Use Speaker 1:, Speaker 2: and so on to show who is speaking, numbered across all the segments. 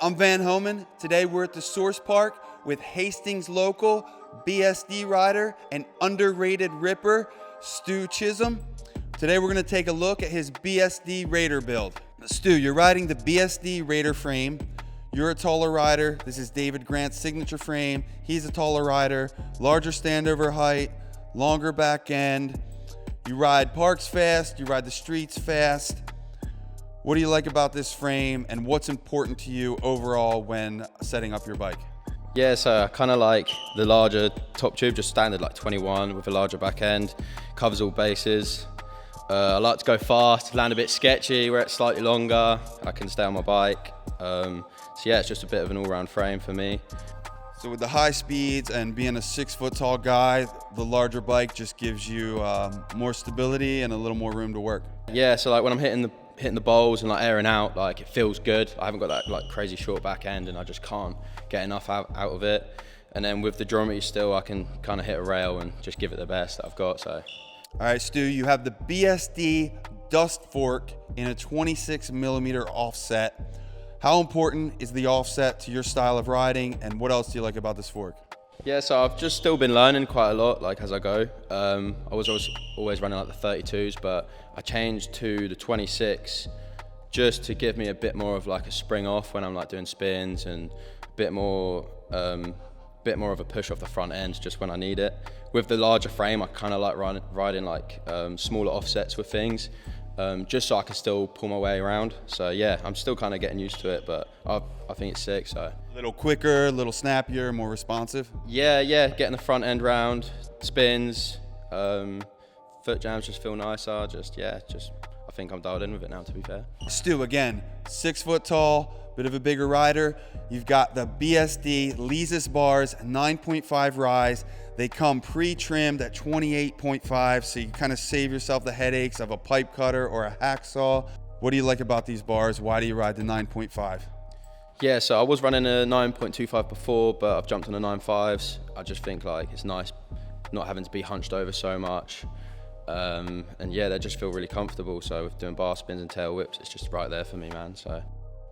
Speaker 1: I'm Van Homan. Today we're at the Source Park with Hastings local BSD rider and underrated ripper, Stu Chisholm. Today we're going to take a look at his BSD Raider build. Stu, you're riding the BSD Raider frame. You're a taller rider. This is David Grant's signature frame. He's a taller rider, larger standover height, longer back end. You ride parks fast, you ride the streets fast. What do you like about this frame, and what's important to you overall when setting up your bike?
Speaker 2: Yeah, so I kind of like the larger top tube, just standard like 21 with a larger back end, covers all bases. I like to go fast, land a bit sketchy where it's slightly longer. I can stay on my bike. So yeah, it's just a bit of an all-round frame for me.
Speaker 1: So with the high speeds and being a 6 foot tall guy, the larger bike just gives you more stability and a little more room to work.
Speaker 2: Yeah, so like when I'm hitting the bowls and like airing out, like it feels good. I haven't got that like crazy short back end and I just can't get enough out of it. And then with the geometry still, I can kind of hit a rail and just give it the best that I've got, so.
Speaker 1: All right, Stu, you have the BSD Dust Fork in a 26 millimeter offset. How important is the offset to your style of riding, and what else do you like about this fork?
Speaker 2: Yeah, so I've just still been learning quite a lot, like as I go. I was always running like the 32s, but I changed to the 26 just to give me a bit more of like a spring off when I'm like doing spins, and a bit more of a push off the front end just when I need it. With the larger frame, I kind of like riding like smaller offsets with things, just so I can still pull my way around. So yeah, I'm still kind of getting used to it, but I think it's sick. So
Speaker 1: a little quicker, a little snappier, more responsive.
Speaker 2: Yeah, getting the front end round, spins, foot jams just feel nicer. I think I'm dialed in with it now, to be fair.
Speaker 1: Stu, again, 6 foot tall, bit of a bigger rider. You've got the BSD Lesus bars, 9.5 rise. They come pre-trimmed at 28.5, so you kind of save yourself the headaches of a pipe cutter or a hacksaw. What do you like about these bars? Why do you ride the 9.5?
Speaker 2: Yeah, so I was running a 9.25 before, but I've jumped on the 9.5s. I just think like it's nice not having to be hunched over so much. And yeah, they just feel really comfortable. So with doing bar spins and tail whips, it's just right there for me, man. So.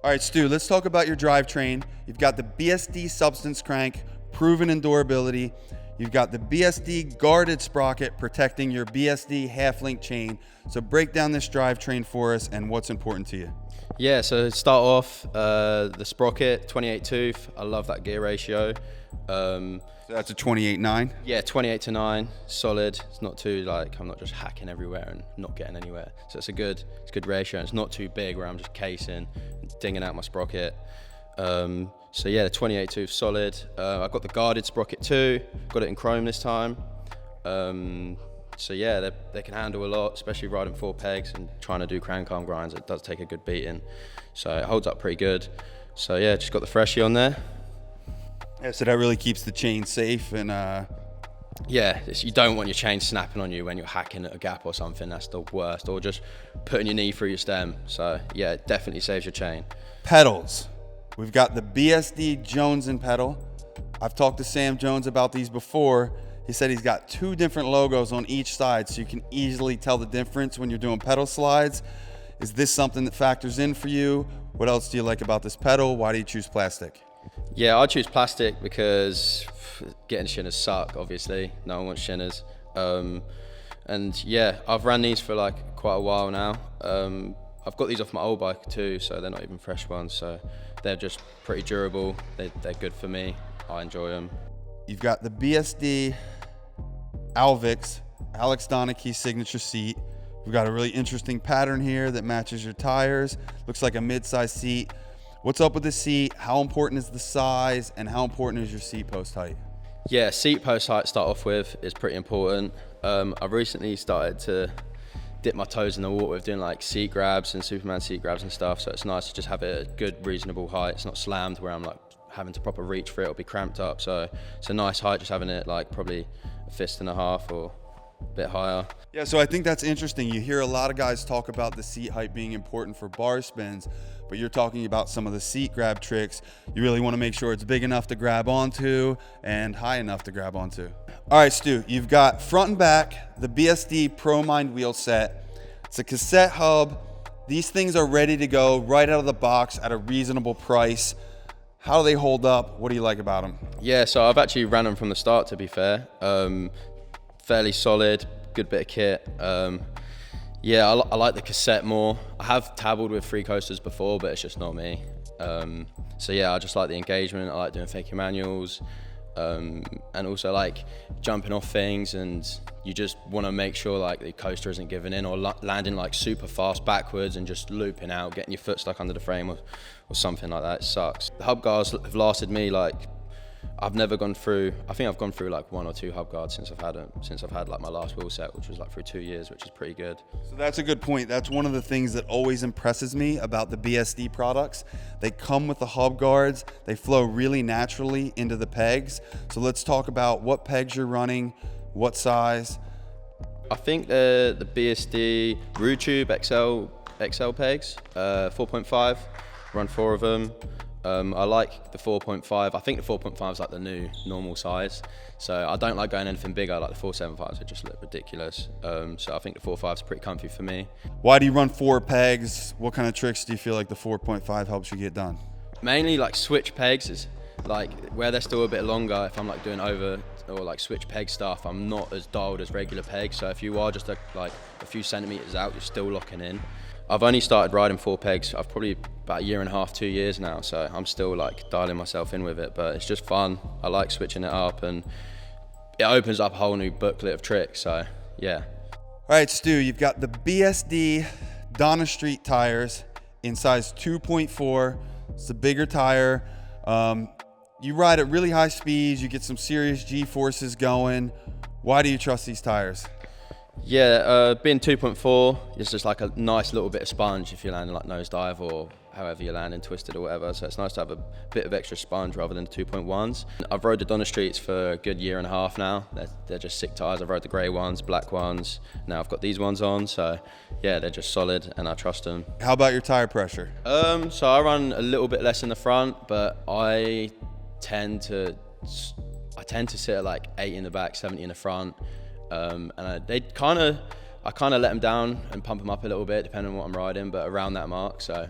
Speaker 1: All right, Stu, let's talk about your drivetrain. You've got the BSD Substance Crank, proven in durability. You've got the BSD guarded sprocket protecting your BSD half-link chain. So break down this drivetrain for us and what's important to you.
Speaker 2: Yeah, so start off, the sprocket, 28 tooth. I love that gear ratio.
Speaker 1: So that's a 28.9?
Speaker 2: Yeah, 28/9, solid. It's not too like, I'm not just hacking everywhere and not getting anywhere. So it's a good ratio. It's not too big where I'm just casing, dinging out my sprocket. So yeah, the 28 tooth solid. I've got the guarded sprocket too. Got it in chrome this time. So yeah, they can handle a lot, especially riding 4 pegs and trying to do crank arm grinds. It does take a good beating. So it holds up pretty good. So yeah, just got the freshie on there.
Speaker 1: Yeah, so that really keeps the chain safe and
Speaker 2: yeah, you don't want your chain snapping on you when you're hacking at a gap or something. That's the worst. Or just putting your knee through your stem. So yeah, it definitely saves your chain.
Speaker 1: Pedals. We've got the BSD Jones and pedal. I've talked to Sam Jones about these before. He said he's got 2 different logos on each side, so you can easily tell the difference when you're doing pedal slides. Is this something that factors in for you? What else do you like about this pedal? Why do you choose plastic?
Speaker 2: Yeah, I choose plastic because getting shinners suck, obviously. No one wants shinners. And yeah, I've ran these for like quite a while now. I've got these off my old bike too, so they're not even fresh ones. So they're just pretty durable. They're good for me. I enjoy them.
Speaker 1: You've got the BSD Alvix, Alex Donachie's signature seat. We've got a really interesting pattern here that matches your tires. Looks like a mid-size seat. What's up with the seat? How important is the size, and how important is your seat post height?
Speaker 2: Yeah, seat post height to start off with is pretty important. I've recently started to dip my toes in the water with doing like seat grabs and Superman seat grabs and stuff, so it's nice to just have it at a good, reasonable height. It's not slammed where I'm like having to proper reach for it or be cramped up, so it's a nice height, just having it like probably a fist and a half or a bit higher.
Speaker 1: Yeah, so I think that's interesting. You hear a lot of guys talk about the seat height being important for bar spins, but you're talking about some of the seat grab tricks. You really want to make sure it's big enough to grab onto and high enough to grab onto. All right, Stu, you've got front and back, the BSD Pro Mind wheel set. It's a cassette hub. These things are ready to go right out of the box at a reasonable price. How do they hold up? What do you like about them?
Speaker 2: Yeah, so I've actually ran them from the start, to be fair. Fairly solid, good bit of kit. Yeah, I like the cassette more. I have dabbled with free coasters before, but it's just not me. So yeah, I just like the engagement. I like doing fakie manuals, and also like jumping off things, and you just want to make sure like the coaster isn't giving in or landing like super fast backwards and just looping out, getting your foot stuck under the frame or something like that. It sucks. The hub guards have lasted me like, I've never gone through, I think I've gone through like 1 or 2 hub guards since I've had like my last wheel set, which was like for 2 years, which is pretty good.
Speaker 1: So that's a good point. That's one of the things that always impresses me about the BSD products. They come with the hub guards. They flow really naturally into the pegs. So let's talk about what pegs you're running, what size.
Speaker 2: I think the BSD Rutube XL pegs, 4.5, run 4 of them. I like the 4.5. I think the 4.5 is like the new normal size. So I don't like going anything bigger, like the 4.75s, they just look ridiculous. So I think the 4.5 is pretty comfy for me.
Speaker 1: Why do you run 4 pegs? What kind of tricks do you feel like the 4.5 helps you get done?
Speaker 2: Mainly like switch pegs is like where they're still a bit longer. If I'm like doing over or like switch peg stuff, I'm not as dialed as regular pegs. So if you are just like a few centimeters out, you're still locking in. I've only started riding 4 pegs, I've probably about 1.5 years, 2 years now, so I'm still like dialing myself in with it, but it's just fun. I like switching it up, and it opens up a whole new booklet of tricks, so yeah.
Speaker 1: All right, Stu, you've got the BSD Donna Street tires in size 2.4. It's a bigger tire. You ride at really high speeds, you get some serious G-forces going. Why do you trust these tires?
Speaker 2: Yeah, being 2.4 is just like a nice little bit of sponge if you're landing like nosedive or however you're landing, twisted or whatever. So it's nice to have a bit of extra sponge rather than the 2.1s. I've rode the Donna Streets for a good 1.5 years now. They're just sick tires. I've rode the grey ones, black ones. Now I've got these ones on. So yeah, they're just solid and I trust them.
Speaker 1: How about your tire pressure?
Speaker 2: So I run a little bit less in the front, but I tend to sit at like 80 in the back, 70 in the front. And I kind of let them down and pump them up a little bit depending on what I'm riding, but around that mark. So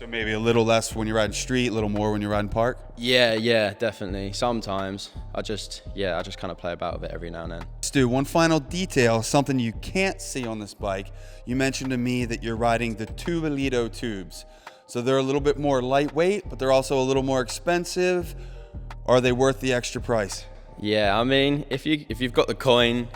Speaker 1: maybe a little less when you're riding street, a little more when you're riding park?
Speaker 2: Yeah, definitely. Sometimes I just kind of play about with it every now and then.
Speaker 1: Stu, one final detail, something you can't see on this bike. You mentioned to me that you're riding the Tubolito tubes. So they're a little bit more lightweight, but they're also a little more expensive. Are they worth the extra price?
Speaker 2: Yeah, I mean, if you've got the coin,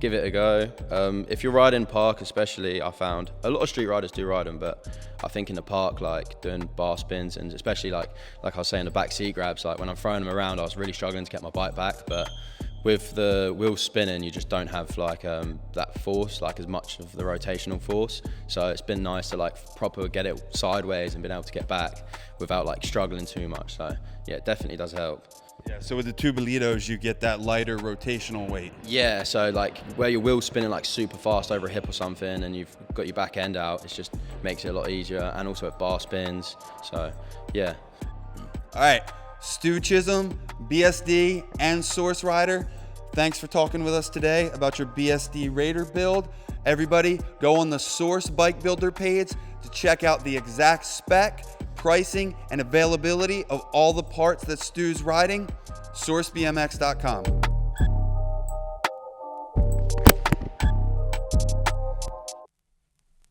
Speaker 2: give it a go. If you're riding park especially, I found a lot of street riders do ride them, but I think in the park, like doing bar spins and especially like I was saying, the back seat grabs, like when I'm throwing them around, I was really struggling to get my bike back, but with the wheels spinning, you just don't have like that force, like as much of the rotational force. So it's been nice to like proper get it sideways and been able to get back without like struggling too much. So yeah, it definitely does help.
Speaker 1: Yeah, so with the Tubolitos, you get that lighter rotational weight.
Speaker 2: Yeah, so like where your wheel's spinning like super fast over a hip or something and you've got your back end out, it just makes it a lot easier, and also at bar spins, so yeah.
Speaker 1: All right, Stu Chisholm, BSD and Source Rider, thanks for talking with us today about your BSD Raider build. Everybody, go on the Source Bike Builder page to check out the exact spec, pricing, and availability of all the parts that Stu's riding. SourceBMX.com.